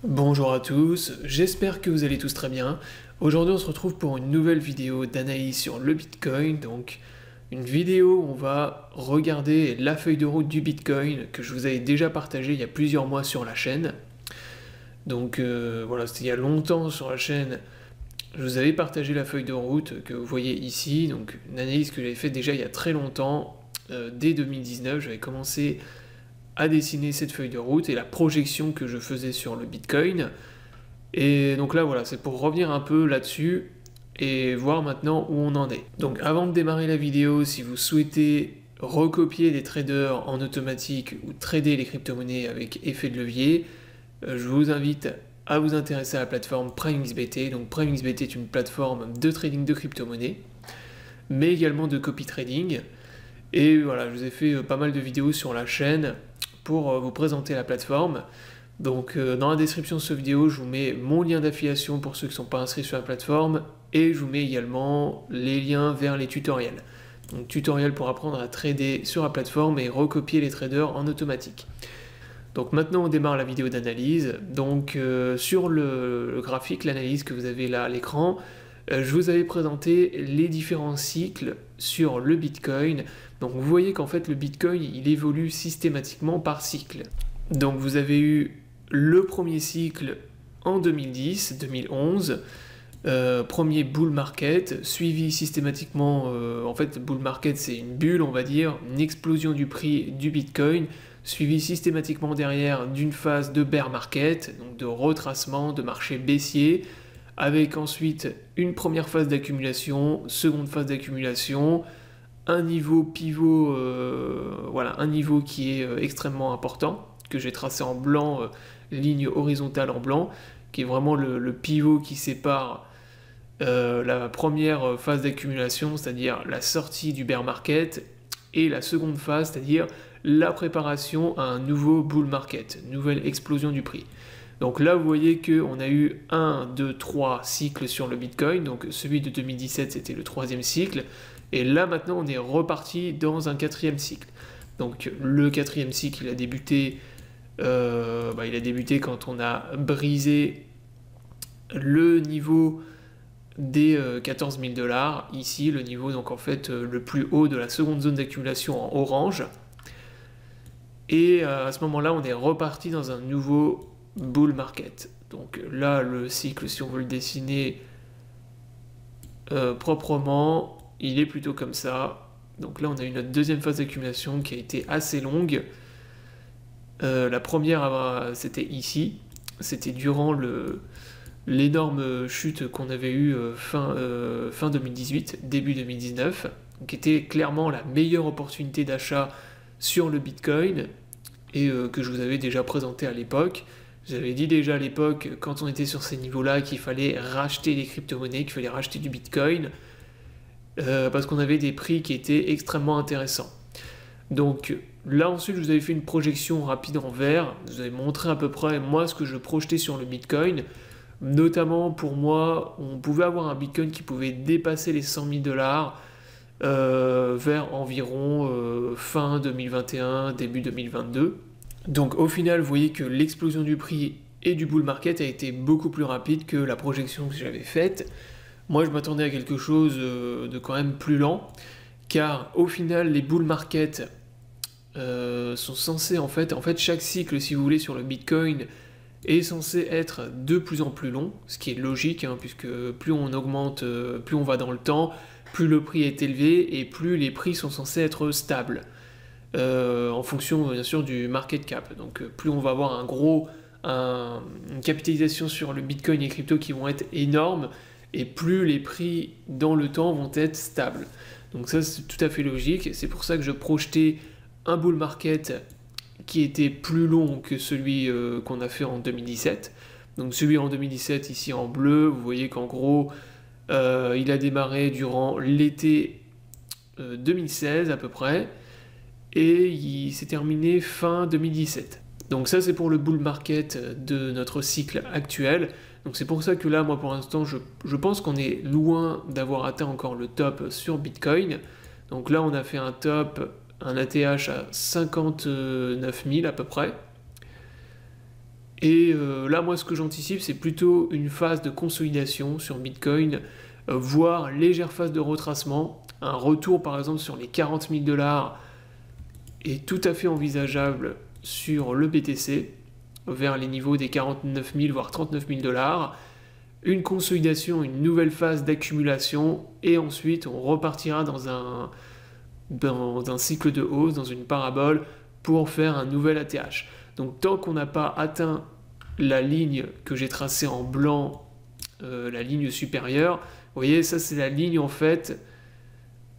Bonjour à tous, j'espère que vous allez tous très bien. Aujourd'hui on se retrouve pour une nouvelle vidéo d'analyse sur le Bitcoin, donc une vidéo où on va regarder la feuille de route du Bitcoin que je vous avais déjà partagée il y a plusieurs mois sur la chaîne. Donc voilà, c'était il y a longtemps sur la chaîne, je vous avais partagé la feuille de route que vous voyez ici, donc une analyse que j'avais faite déjà il y a très longtemps, dès 2019, j'avais commencé à dessiner cette feuille de route et la projection que je faisais sur le Bitcoin. Et donc là voilà, c'est pour revenir un peu là-dessus et voir maintenant où on en est. Donc avant de démarrer la vidéo, si vous souhaitez recopier des traders en automatique ou trader les crypto-monnaies avec effet de levier, je vous invite à vous intéresser à la plateforme PrimeXBT. Donc PrimeXBT est une plateforme de trading de crypto-monnaies, mais également de copy trading. Et voilà, je vous ai fait pas mal de vidéos sur la chaîne pour vous présenter la plateforme. Donc dans la description de cette vidéo, je vous mets mon lien d'affiliation pour ceux qui ne sont pas inscrits sur la plateforme et je vous mets également les liens vers les tutoriels. Donc tutoriel pour apprendre à trader sur la plateforme et recopier les traders en automatique. Donc maintenant on démarre la vidéo d'analyse. Donc sur le graphique, l'analyse que vous avez là à l'écran, je vous avais présenté les différents cycles sur le Bitcoin. Donc vous voyez qu'en fait le Bitcoin il évolue systématiquement par cycle. Donc vous avez eu le premier cycle en 2010-2011, premier bull market, suivi systématiquement, en fait bull market c'est une bulle on va dire, une explosion du prix du Bitcoin, suivi systématiquement derrière d'une phase de bear market, donc de retracement, de marché baissier, avec ensuite une première phase d'accumulation, seconde phase d'accumulation, un niveau pivot, voilà, un niveau qui est extrêmement important, que j'ai tracé en blanc, ligne horizontale en blanc, qui est vraiment le pivot qui sépare la première phase d'accumulation, c'est-à-dire la sortie du bear market, et la seconde phase, c'est-à-dire la préparation à un nouveau bull market, nouvelle explosion du prix. Donc là, vous voyez qu'on a eu 1, 2, 3 cycles sur le Bitcoin, donc celui de 2017, c'était le troisième cycle, et là, maintenant, on est reparti dans un quatrième cycle. Donc le quatrième cycle, il a débuté quand on a brisé le niveau des 14 000 $, ici le niveau donc en fait le plus haut de la seconde zone d'accumulation en orange, et à ce moment là on est reparti dans un nouveau bull market. Donc là le cycle, si on veut le dessiner proprement, il est plutôt comme ça. Donc là on a eu notre deuxième phase d'accumulation qui a été assez longue. La première c'était ici, c'était durant l'énorme chute qu'on avait eue fin 2018, début 2019, qui était clairement la meilleure opportunité d'achat sur le Bitcoin, et que je vous avais déjà présenté à l'époque. J'avais dit déjà à l'époque, quand on était sur ces niveaux-là, qu'il fallait racheter les crypto-monnaies, qu'il fallait racheter du Bitcoin, parce qu'on avait des prix qui étaient extrêmement intéressants. Donc là ensuite je vous avais fait une projection rapide en vert, je vous avais montré à peu près moi ce que je projetais sur le Bitcoin, notamment pour moi on pouvait avoir un Bitcoin qui pouvait dépasser les 100 000 $, vers environ fin 2021, début 2022. Donc au final vous voyez que l'explosion du prix et du bull market a été beaucoup plus rapide que la projection que j'avais faite. Moi je m'attendais à quelque chose de quand même plus lent, car au final les bull market sont censés en fait chaque cycle si vous voulez sur le Bitcoin est censé être de plus en plus long, ce qui est logique hein, puisque plus on augmente, plus on va dans le temps, plus le prix est élevé et plus les prix sont censés être stables en fonction bien sûr du market cap. Donc plus on va avoir une capitalisation sur le Bitcoin et crypto qui vont être énormes, et plus les prix dans le temps vont être stables. Donc ça c'est tout à fait logique, c'est pour ça que je projetais un bull market qui était plus long que celui qu'on a fait en 2017. Donc celui en 2017 ici en bleu, vous voyez qu'en gros il a démarré durant l'été 2016 à peu près, et il s'est terminé fin 2017. Donc ça c'est pour le bull market de notre cycle actuel. Donc c'est pour ça que là moi pour l'instant je pense qu'on est loin d'avoir atteint encore le top sur Bitcoin. Donc là on a fait un top, un ATH à 59 000 à peu près. Et là, moi, ce que j'anticipe, c'est plutôt une phase de consolidation sur Bitcoin, voire légère phase de retracement. Un retour, par exemple, sur les 40 000 $ est tout à fait envisageable sur le BTC, vers les niveaux des 49 000 voire 39 000 $. Une consolidation, une nouvelle phase d'accumulation, et ensuite on repartira dans un cycle de hausse, dans une parabole, pour faire un nouvel ATH. Donc tant qu'on n'a pas atteint la ligne que j'ai tracée en blanc, la ligne supérieure, vous voyez, ça c'est la ligne en fait,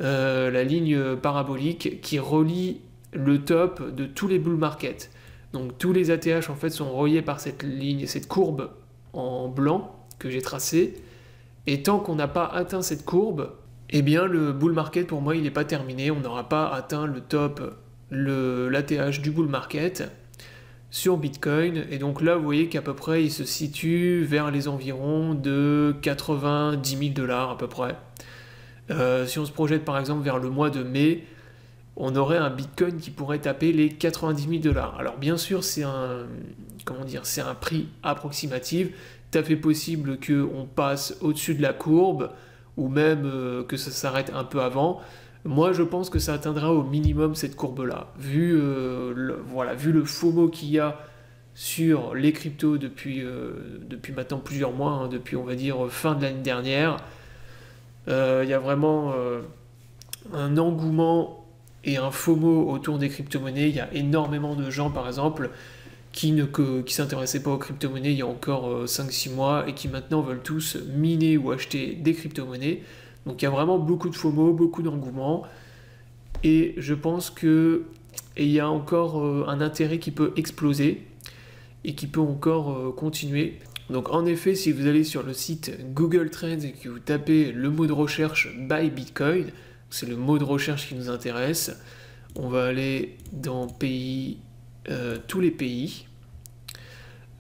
la ligne parabolique qui relie le top de tous les bull markets. Donc tous les ATH en fait sont reliés par cette ligne, cette courbe en blanc que j'ai tracée. Et tant qu'on n'a pas atteint cette courbe, eh bien le bull market pour moi il n'est pas terminé. On n'aura pas atteint le top, l'ATH du bull market sur Bitcoin. Et donc là vous voyez qu'à peu près il se situe vers les environs de 90 000 $ à peu près. Si on se projette par exemple vers le mois de mai, on aurait un Bitcoin qui pourrait taper les 90 000 $. Alors bien sûr, c'est un prix approximatif. Tout à fait possible qu'on passe au-dessus de la courbe, ou même que ça s'arrête un peu avant. Moi, je pense que ça atteindra au minimum cette courbe-là. Vu le FOMO qu'il y a sur les cryptos depuis maintenant plusieurs mois, hein, depuis on va dire fin de l'année dernière, il y a vraiment un engouement et un FOMO autour des crypto-monnaies. Il y a énormément de gens, par exemple, qui ne s'intéressaient pas aux crypto-monnaies il y a encore 5-6 mois et qui maintenant veulent tous miner ou acheter des crypto-monnaies. Donc il y a vraiment beaucoup de FOMO, beaucoup d'engouement. Et je pense qu'il y a encore un intérêt qui peut exploser et qui peut encore continuer. Donc en effet, si vous allez sur le site Google Trends et que vous tapez le mot de recherche Buy Bitcoin, c'est le mot de recherche qui nous intéresse. On va aller dans pays, tous les pays.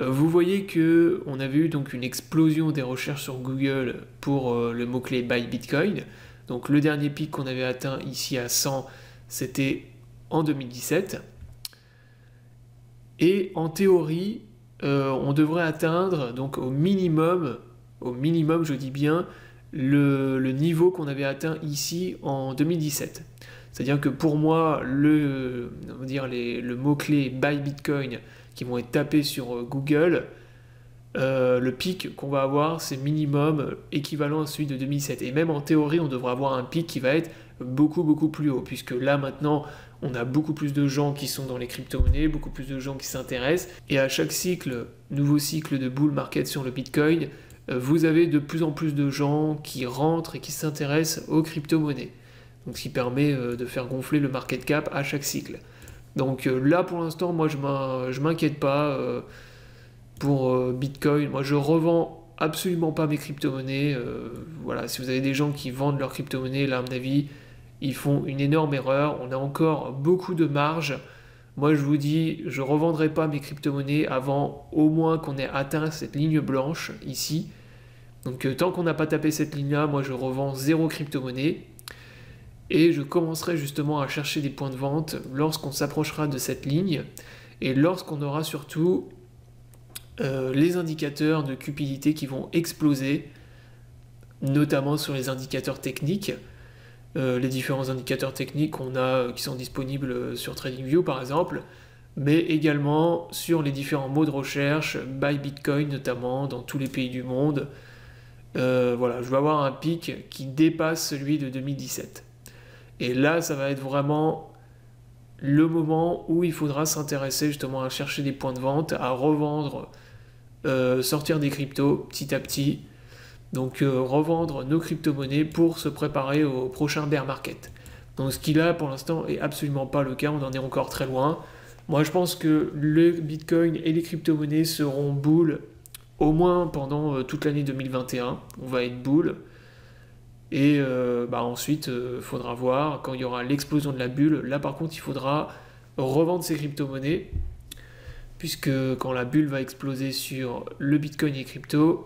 Vous voyez que on avait eu donc une explosion des recherches sur Google pour le mot-clé Buy Bitcoin. Donc le dernier pic qu'on avait atteint ici à 100, c'était en 2017. Et en théorie, on devrait atteindre donc au minimum je dis bien, le niveau qu'on avait atteint ici en 2017. C'est-à-dire que pour moi, le mot-clé Buy Bitcoin qui vont être tapés sur Google, le pic qu'on va avoir, c'est minimum équivalent à celui de 2007. Et même en théorie, on devrait avoir un pic qui va être beaucoup, beaucoup plus haut, puisque là, maintenant, on a beaucoup plus de gens qui sont dans les crypto-monnaies, beaucoup plus de gens qui s'intéressent. Et à chaque nouveau cycle de bull market sur le Bitcoin, vous avez de plus en plus de gens qui rentrent et qui s'intéressent aux crypto-monnaies. Donc, ce qui permet de faire gonfler le market cap à chaque cycle. Donc là, pour l'instant, moi, je m'inquiète pas pour Bitcoin. Moi, je revends absolument pas mes crypto-monnaies. Voilà, si vous avez des gens qui vendent leurs crypto-monnaies, là, à mon avis, ils font une énorme erreur. On a encore beaucoup de marge. Moi, je vous dis, je ne revendrai pas mes crypto-monnaies avant au moins qu'on ait atteint cette ligne blanche ici. Donc, tant qu'on n'a pas tapé cette ligne-là, moi, je revends 0 crypto-monnaie. Et je commencerai justement à chercher des points de vente lorsqu'on s'approchera de cette ligne et lorsqu'on aura surtout les indicateurs de cupidité qui vont exploser, notamment sur les indicateurs techniques. Les différents indicateurs techniques qu'on a, qui sont disponibles sur TradingView par exemple, mais également sur les différents mots de recherche, Buy Bitcoin notamment, dans tous les pays du monde. Voilà, je vais avoir un pic qui dépasse celui de 2017. Et là, ça va être vraiment le moment où il faudra s'intéresser justement à chercher des points de vente, à revendre, sortir des cryptos petit à petit. Donc revendre nos crypto-monnaies pour se préparer au prochain bear market. Donc ce qui là pour l'instant est absolument pas le cas, on en est encore très loin. Moi je pense que le Bitcoin et les crypto-monnaies seront bull au moins pendant toute l'année 2021. On va être bull. Et ensuite, il faudra voir quand il y aura l'explosion de la bulle. Là, par contre, il faudra revendre ces crypto-monnaies, puisque quand la bulle va exploser sur le Bitcoin et les cryptos,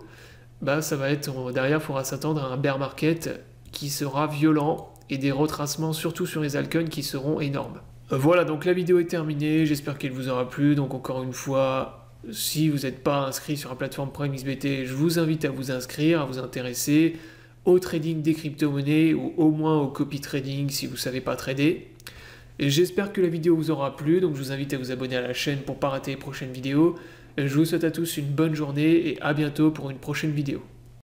ça va être derrière, il faudra s'attendre à un bear market qui sera violent et des retracements, surtout sur les altcoins, qui seront énormes. Voilà, donc la vidéo est terminée. J'espère qu'elle vous aura plu. Donc encore une fois, Si vous n'êtes pas inscrit sur la plateforme Prime XBT, je vous invite à vous inscrire, à vous intéresser au trading des crypto-monnaies ou au moins au copy trading si vous ne savez pas trader. Et j'espère que la vidéo vous aura plu, donc je vous invite à vous abonner à la chaîne pour ne pas rater les prochaines vidéos. Je vous souhaite à tous une bonne journée et à bientôt pour une prochaine vidéo.